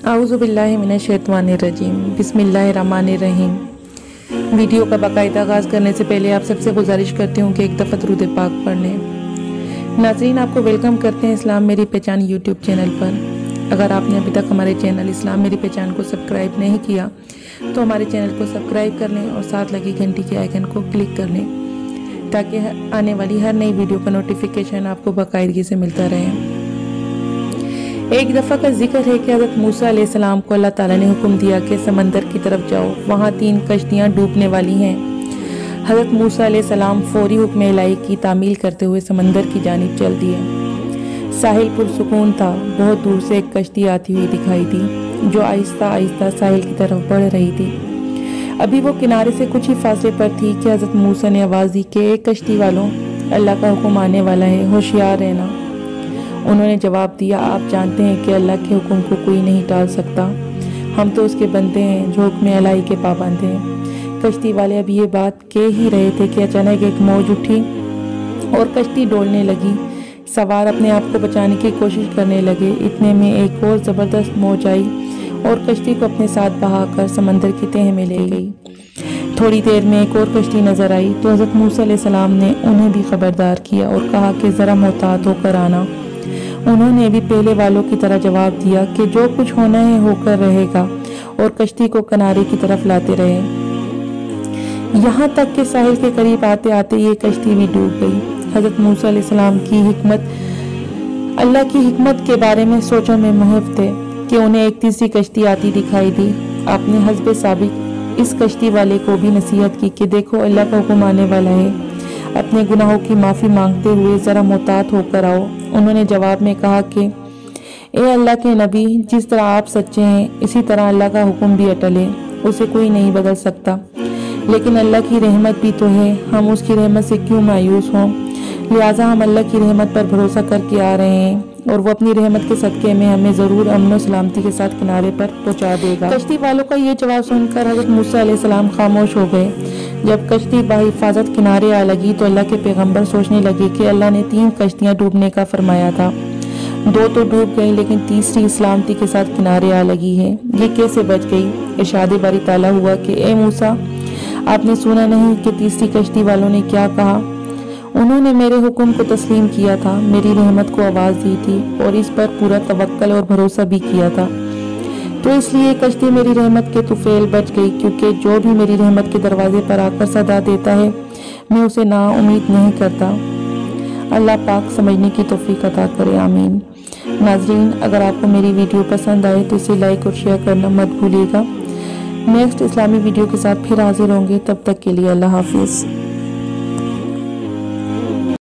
आऊज़ु बिल्लाहि मिनश्शैतानिर्रजीम बिस्मिल्लाहिर्रहमानिर्रहीम। वीडियो का बाकायदा आगाज़ करने से पहले आप सबसे गुजारिश करती हूँ कि एक दफ़ा दरूद पाक पढ़ लें। नाज़रीन, आपको वेलकम करते हैं इस्लाम मेरी पहचान यूट्यूब चैनल पर। अगर आपने अभी तक हमारे चैनल इस्लाम मेरी पहचान को सब्सक्राइब नहीं किया तो हमारे चैनल को सब्सक्राइब कर लें और साथ लगी घंटी के आइकन को क्लिक कर लें ताकि आने वाली हर नई वीडियो का नोटिफिकेशन आपको बाकायदगी से मिलता रहे। एक दफ़ा का जिक्र है कि हज़रत मूसा अलैहिस्सलाम को अल्लाह ताला ने हुक्म दिया कि समंदर की तरफ जाओ, वहाँ 3 कश्तियाँ डूबने वाली हैं। हज़रत मूसा अलैहिस्सलाम फौरी हुक्म इलाही की तामील करते हुए समंदर की जानिब चल दिए। साहिल पुरसुकून था। बहुत दूर से एक कश्ती आती हुई दिखाई दी जो आहिस्ता आहिस्ता साहिल की तरफ बढ़ रही थी। अभी वो किनारे से कुछ ही फासले पर थी कि हज़रत मूसा ने आवाज़ दी कि एक कश्ती वालों, अल्लाह का हुक्म आने वाला है, होशियार रहना। उन्होंने जवाब दिया, आप जानते हैं कि अल्लाह के हुक्म को कोई नहीं टाल सकता। हम तो उसके बंदे हैं जो हुक्म इलाही के पाबंद हैं। कश्ती वाले अब ये बात कह ही रहे थे कि अचानक एक मौज उठी और कश्ती डोलने लगी। सवार अपने आप को बचाने की कोशिश करने लगे। इतने में एक और ज़बरदस्त मौज आई और कश्ती को अपने साथ बहाकर समंदर की तह में ले गई। थोड़ी देर में एक और कश्ती नजर आई तो हज़रत मूसा अलैहिस्सलाम ने उन्हें भी खबरदार किया और कहा कि ज़रा मोहतात होकर आना। उन्होंने भी पहले वालों की तरह जवाब दिया कि जो कुछ होना है होकर रहेगा और कश्ती को किनारे की तरफ लाते रहे। यहाँ तक कि साहिल के करीब आते आते ये कश्ती भी डूब गई। हज़रत मूसा अलैहिस्सलाम की हिकमत, अल्लाह की हिकमत के बारे में सोचों में महव थे कि उन्हें एक तीसरी कश्ती आती दिखाई दी। आपने हस्बे साबिक इस कश्ती वाले को भी नसीहत की कि देखो अल्लाह का हुक्म आने वाला है, अपने गुनाहों की माफ़ी मांगते हुए ज़रा मोहतात होकर आओ। उन्होंने जवाब में कहा कि ए अल्लाह के नबी, जिस तरह आप सच्चे हैं इसी तरह अल्लाह का हुक्म भी अटल है, उसे कोई नहीं बदल सकता। लेकिन अल्लाह की रहमत भी तो है, हम उसकी रहमत से क्यों मायूस हों। लिहाजा हम अल्लाह की रहमत पर भरोसा करके आ रहे हैं और वो अपनी रहमत के सदक़े में हमें ज़रूर अमन और सलामती के साथ किनारे पर पहुँचा देगा। कश्ती वालों का ये जवाब सुनकर हज़रत मूसा अलैहिस्सलाम खामोश हो गए। जब कश्ती बाहिफाजत किनारे आ लगी तो अल्लाह के पैगंबर सोचने लगे कि अल्लाह ने 3 कश्तियाँ डूबने का फरमाया था। 2 तो डूब गई लेकिन तीसरी सलामती के साथ किनारे आ लगी है, ये कैसे बच गई। इरशाद बारी ताला हुआ कि ए मूसा, आपने सुना नहीं कि तीसरी कश्ती वालों ने क्या कहा। उन्होंने मेरे हुक्म को तस्लीम किया था, मेरी रहमत को आवाज़ दी थी और इस पर पूरा तवक्कल और भरोसा भी किया था, तो इसलिए कश्ती मेरी रहमत के तुफेल बच गई। क्योंकि जो भी मेरी रहमत के दरवाजे पर आकर सदा देता है मैं उसे ना उम्मीद नहीं करता। अल्लाह पाक समझने की तौफीक अता करे, आमीन। नाजरीन, अगर आपको मेरी वीडियो पसंद आए तो इसे लाइक और शेयर करना मत भूलिएगा। नेक्स्ट इस्लामी वीडियो के साथ फिर हाजिर होंगे, तब तक के लिए अल्लाह हाफिज़।